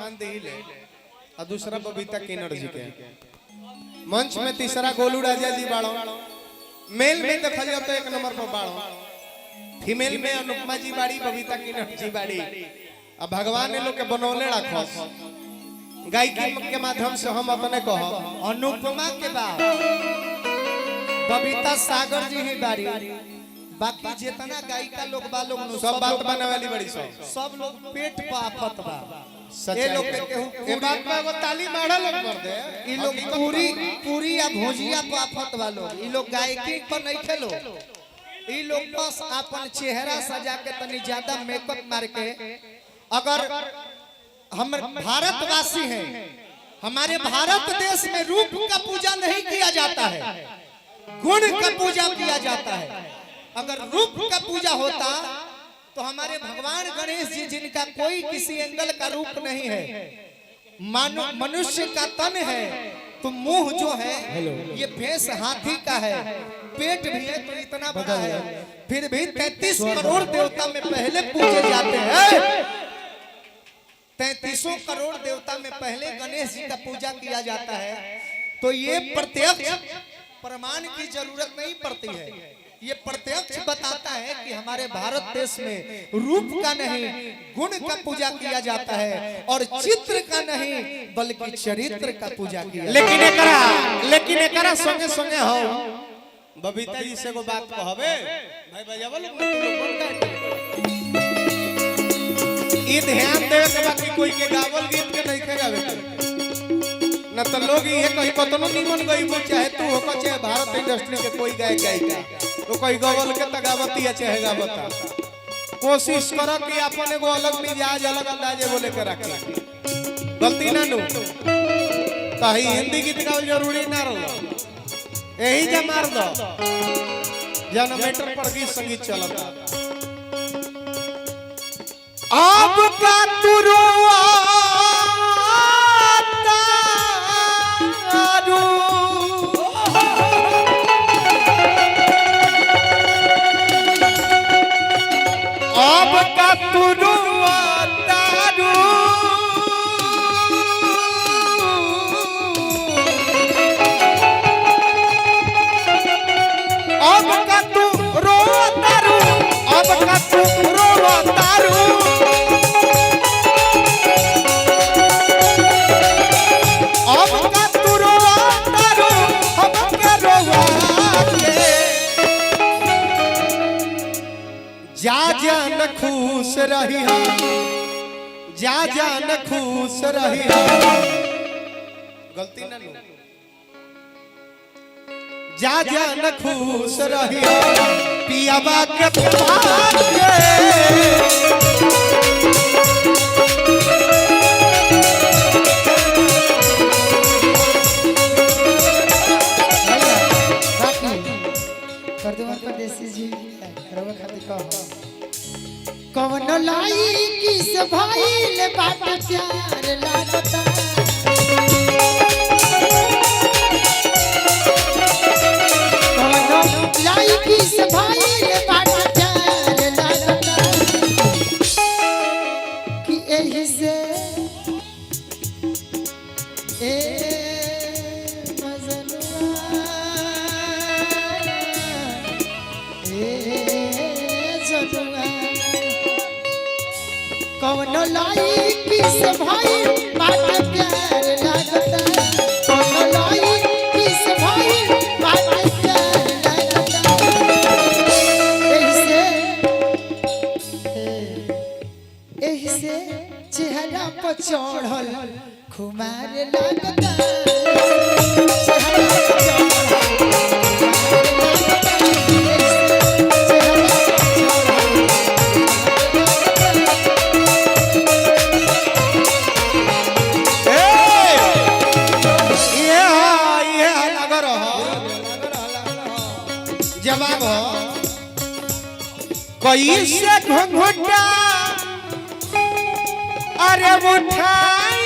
स्थान दिले और दूसरा बबीता किन्नर जी के मंच में तीसरा गोलू राजा जी बाड़ो मेल में देखा जाए तो 1 नंबर पर बाड़ो फीमेल में अनुपमा जी बाड़ी बबीता किन्नर जी बाड़ी अब भगवान ने लोग के बनौले रखो गायकी के माध्यम से हम अपने कहो अनुपमा के बाद बबीता सागर जी ही बाड़ी बाकी जितना गायिका लोग बा लोग सब बात बने वाली बड़ी सब लोग पेट पे आफत बा ये लोग के केहू ए बात में वो ताली मारा लोग कर दे ई लोग पूरी या भोजिया पे आफत बा लोग ई लोग गायकी पर नहीं खेलो ई लोग बस अपन चेहरा सजा के तनी ज्यादा मेकअप मार के अगर हम भारतवासी हैं हमारे भारत देश में रूप का पूजा नहीं किया जाता है गुण का पूजा किया जाता है अगर रूप का पूजा होता तो हमारे भगवान गणेश जी जिनका कोई किसी एंगल का रूप नहीं है मनुष्य का तन है तो मुंह जो है ये फेस हाथी का है पेट भी है तो इतना बड़ा है फिर भी 33 करोड़ देवता में पहले पूजे जाते हैं 33 करोड़ देवता में पहले गणेश जी का पूजा किया जाता है तो ये प्रत्यक्ष प्रमाण की जरूरत नहीं पड़ती है ये प्रत्यक्ष बताता है कि हमारे भारत देश में रूप का नहीं गुण का पूजा किया जाता है और चित्र का नहीं बल्कि चरित्र का पूजा किया लेकिन एकरा संगे संगे हो बबीता जी से को बात कहबे भाई बजावल लोग तू लोग बोल का ई ध्यान देवे के बाकी कोई के गावल गीत के नहीं के गावे न तो लोग ये कहीं कतनो निमन गईबो चाहे तू हो चाहे भारत इंडस्ट्री के कोई गायक गायिका तो कोई गवल के तगावती है चाहे गावता कोशिश करो कि अपन एगो अलग मिजाज अलग अंदाजे बोले के रखे गलती ना नु ताही हिंदी गीत गावल जरूरी ना रहो यही जा मार दो जनरेटर पर गीत संगीत चलता अब का तुरुआ अब का तुरुआ तारू अब का तू रो तारू अब का तू रो तारू अब का तू रो तारू हम के रोवा के जा जान खुश रही हो जा जान खुश रही हो गलती ना नु जा जान खुश रही हो पियाबा के प्यार परदेसी जी रवा खातिर कहो कौन लाई किस भाई ले बाट प्यार लागता कौन लाई किस भाई ले बाट प्यार लागता कि एही से ए कौन लाई किस भाई बाट प्यार लागता कौन लाई किस भाई बाट प्यार लागता एही से चेहरा पर चढ़ल खुमार लागता चेहरा पर चढ़ल जवाब कैसे घुंघटा अरे उठाई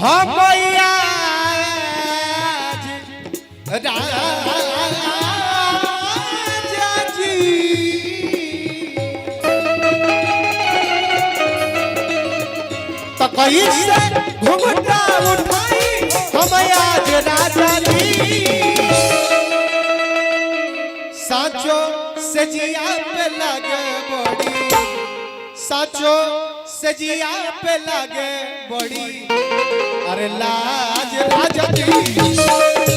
हम आज कैसे घुंघटा उठाई हम आज राजा जी साचो सजिया पे लगे बड़ी साचो सजिया पे लगे बड़ी अरे लाज राजा जी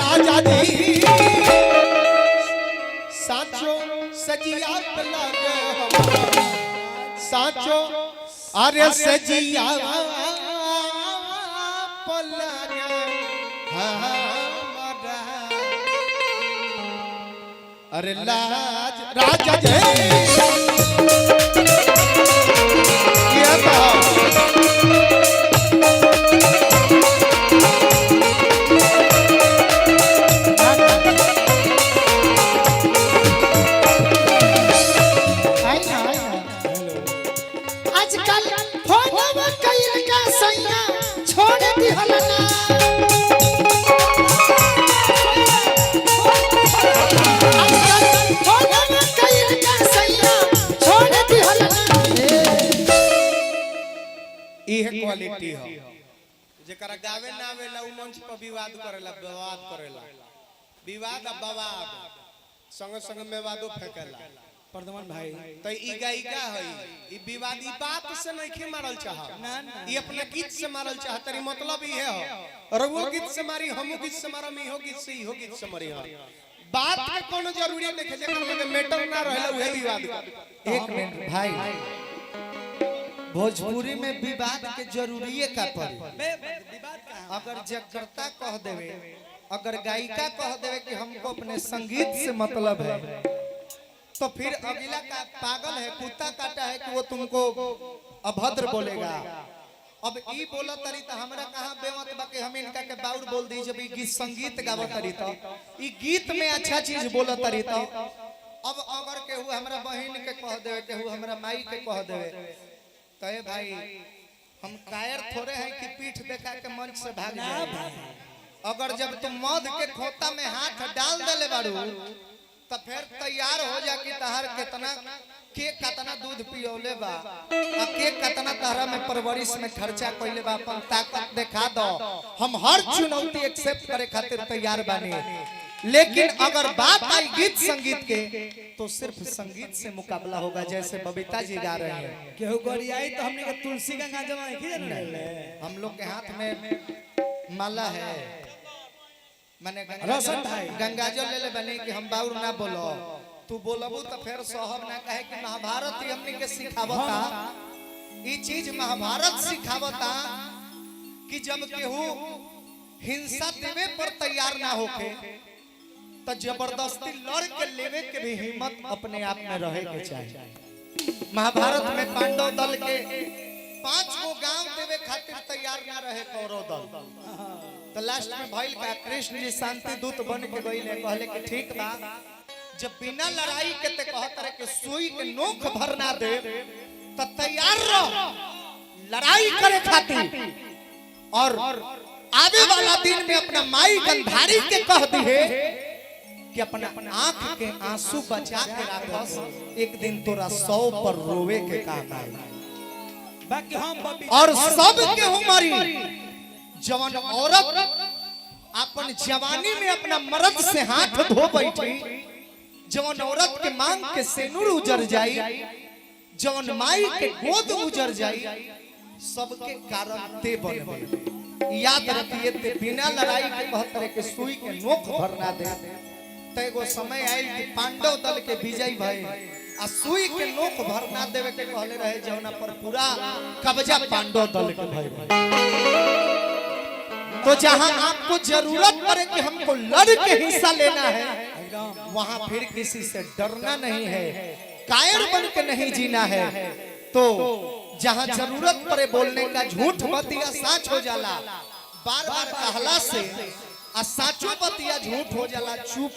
राजा जी साचो सजिया पे लगे साचो अरे सजिया पे लगे अरे लाज राजा जी क्या क्वालिटी हो जेकरा गावे ना आवेला उ मंच पर विवाद करेला विवाद बवाद संग संग में वादो फेंकेला प्रदमन भाई तो ई गायिका है ई विवाद ई बात से नहीं मारल चाह ई अपने गीत से मारल चाह तरी मतलब ई है हो और वो गीत से मारी हमहु गीत से मारम ई हो गीत से ई हो गीत से मरी हो बात के कोनो जरूरी नहीं है जेकर में मैटर ना रहेला उहे विवाद एक मिनट भाई भोजपुरी में विवाद के जरूरी का पड़ी अगर जगकर्ता कह देवे अगर गायिका कह देवे कि हमको अपने संगीत से मतलब है तो फिर अगला का पागल है कुत्ता काटा है कि वो तुमको अभद्र बोलेगा अब ई बोला तरी तो हमरा कहां बेमत बा कि हम इनका के बाउर बोल दी जब ई गीत संगीत गावत तरी तो ई गीत में अच्छा चीज बोलत तरी तो अब अगर केहू हमरा बहन के कह देवे केहू हमरा माई के कह देवे कहे भाई हम कायर थोड़े हैं कि पीठ देखा के मंच से भाग जाए अगर जब तुम मध के खोता में हाथ डाल देले बारू तो फिर तैयार हो जा कि तहर कितना के कितना दूध पियोले बा आ के कितना तहरा में परवरिश में खर्चा कइले बा अपन ताकत दिखा दो हम हर चुनौती एक्सेप्ट करे खातिर तैयार बानी लेकिन अगर बात आई गीत संगीत के तो सिर्फ संगीत से मुकाबला होगा जैसे बबीता जी गा रहे हैं केहू गोरियाई तो हमने के तुलसी गंगा जमा नहीं हम लोग के हाथ में माला है माने गंगाजल ले ले बने कि हम बाउर ना बोलो तू बोलबू तो फिर सोहब ना कहे कि महाभारत ही हमने के सिखावता ई चीज महाभारत सिखावता कि जब केहू हिंसा देवे पर तैयार ना होके तो जबरदस्ती लड़ के लेवे के भी हिम्मत अपने आप में रहे के चाहिए महाभारत में पांडव दल के 5 गो गांव देवे खातिर तैयार ना रहे कौरव दल तो लास्ट में भइल का कृष्ण जी शांति दूत बन के गइले कहले कि ठीक बा जब बिना लड़ाई के ते कहत रहे कि सुई के नोक भर ना दे तो तैयार रह लड़ाई करे खातिर और आवे वाला दिन में अपना माई गंधारी के कह दिए कि अपना आंख के आंसू बचा के रखस एक दिन तोरा 100 पर रोवे के काम आए बाकी हम और सब के हमारी जवान औरत अपन जवानी में अपना मर्द से हाथ धो बैठी जवान औरत के मांग के सेनुर उजर जाई जवान माई के गोद उजर जाई सबके कारण ते बनबे याद रखिए ते बिना लड़ाई के कहत के सुई के नोक भरना दे ते एगो समय आइल कि पांडव दल के विजय भई आ आ सुई के नोक भर ना देवे के कहले रहे जौना पर पूरा कब्जा पांडव दल के भाई। तो जहां आपको जरूरत पड़े कि हमको लड़ के हिस्सा लेना है, वहां फिर किसी से डरना नहीं है, कायर बन के नहीं जीना है। तो जहां जरूरत पड़े बोलने का झूठ बतिया सच हो जाला, बार बार कहला से आ साचो बतिया झूठ हो जाला, चुप